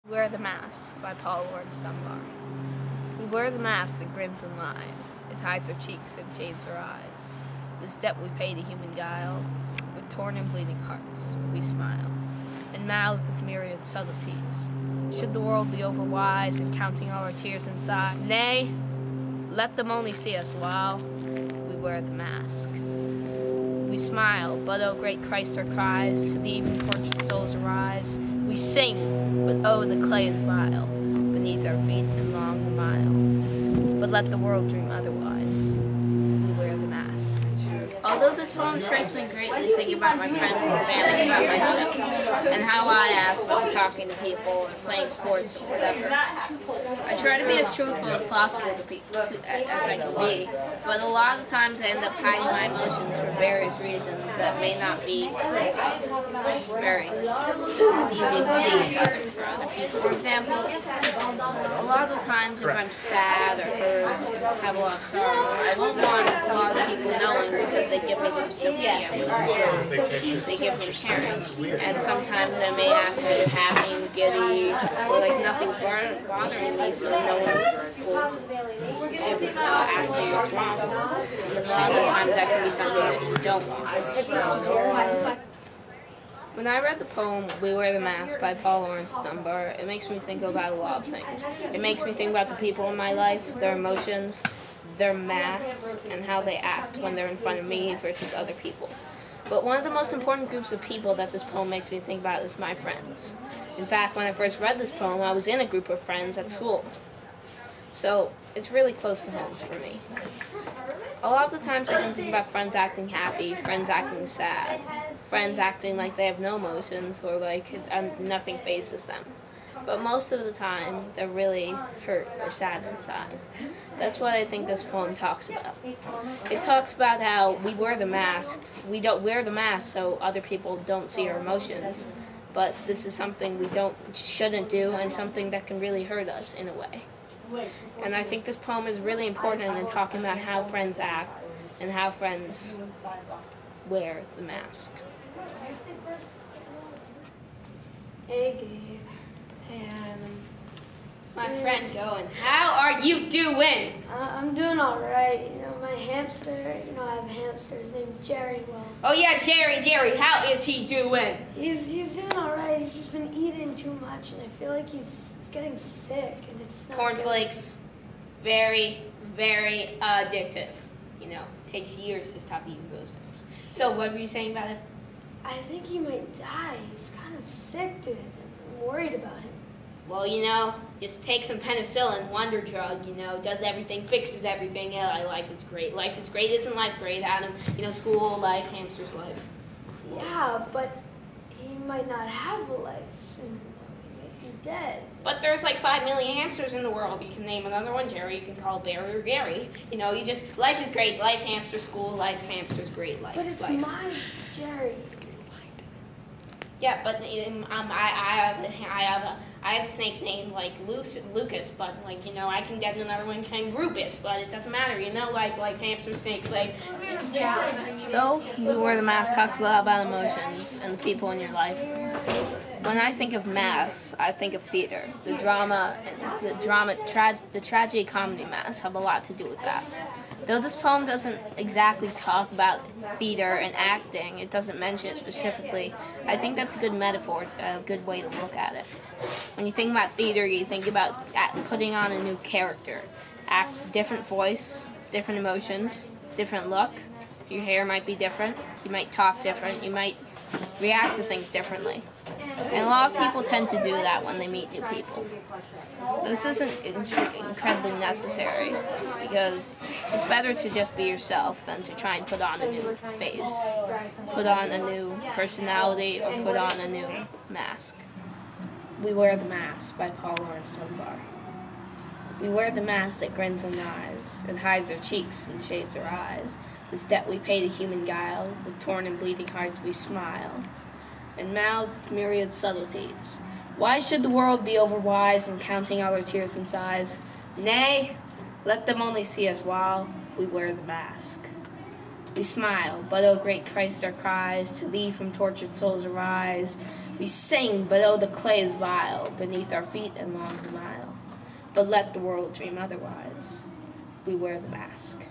Wear the Mask by Paul Laurence Dunbar. We wear the mask that grins and lies. It hides our cheeks and shades our eyes. This debt we pay to human guile. With torn and bleeding hearts, we smile, and mouth with myriad subtleties. Should the world be overwise in counting all our tears and sighs? Nay, let them only see us while we wear the mask. We smile, but oh great Christ our cries, to thee from tortured souls arise. We sing, but oh the clay is vile, beneath our feet and long the mile. But let the world dream otherwise, we wear the mask. Although this poem strikes me greatly, thinking about my friends and family, about myself, and how I act when talking to people or playing sports or whatever. I try to be as truthful as possible to people, as I can be, but a lot of times I end up hiding my emotions for various reasons that may not be very easy to see for other people. For example, a lot of times if I'm sad or hurt, have a lot of sorrow, I won't want a lot of people knowing because they give me some sympathy. They give me caring. And sometimes I may act like happy and giddy, or like nothing's bothering me, so no one will ask me what's wrong. And a lot of the time that can be something that you don't want. When I read the poem, We Wear the Mask by Paul Laurence Dunbar, it makes me think about a lot of things. It makes me think about the people in my life, their emotions, their masks, and how they act when they're in front of me versus other people. But one of the most important groups of people that this poem makes me think about is my friends. In fact, when I first read this poem, I was in a group of friends at school. So it's really close to home for me. A lot of the times I can think about friends acting happy, friends acting sad, friends acting like they have no emotions or like nothing phases them. But most of the time, they're really hurt or sad inside. That's what I think this poem talks about. It talks about how we wear the mask. We don't wear the mask so other people don't see our emotions. But this is something we shouldn't do, and something that can really hurt us in a way. And I think this poem is really important in talking about how friends act and how friends wear the mask. Hey, Gabe. Hey, Adam. It's my friend going. How are you doing? I'm doing all right. You know, my hamster, I have a hamster. His name's Jerry. Well, oh, yeah, Jerry. How is he doing? He's doing all right. He's just been eating too much, and I feel like he's getting sick, and it's not Cornflakes, very, very addictive. Takes years to stop eating those things. So what were you saying about it? I think he might die. He's kind of sick, dude. I'm worried about him. Well, just take some penicillin, wonder drug, does everything, fixes everything. Yeah, life is great. Life is great. Isn't life great, Adam? School life, hamster's life. Yeah, but he might not have a life soon. He might be dead. But there's like 5 million hamsters in the world. You can name another one, Jerry. You can call Barry or Gary. Life is great. Life, hamster, school, life, hamster's great. Life. But it's life. my Jerry. Yeah, but I have a snake named like Lucas, but I can get another one named Rubus, but it doesn't matter, like hamster, snakes, like. Though We Wear the Mask talks a lot about emotions and the people in your life. When I think of masks, I think of theater. The tragedy comedy masks have a lot to do with that. Though this poem doesn't exactly talk about theater and acting, it doesn't mention it specifically, I think that's a good metaphor, a good way to look at it. When you think about theater, you think about putting on a new character. Different voice, different emotions, different look. Your hair might be different, you might talk different, you might react to things differently. And a lot of people tend to do that when they meet new people. This isn't incredibly necessary, because it's better to just be yourself than to try and put on a new face, put on a new personality, or put on a new mask. We Wear the Mask by Paul Laurence Dunbar. We wear the mask that grins and lies. It hides our cheeks and shades our eyes. This debt we pay to human guile. With torn and bleeding hearts we smile, and mouth with myriad subtleties. Why should the world be overwise in counting all our tears and sighs? Nay, let them only see us while we wear the mask. We smile, but oh great Christ our cries, to thee from tortured souls arise. We sing, but oh, the clay is vile beneath our feet and long the mile. But let the world dream otherwise. We wear the mask.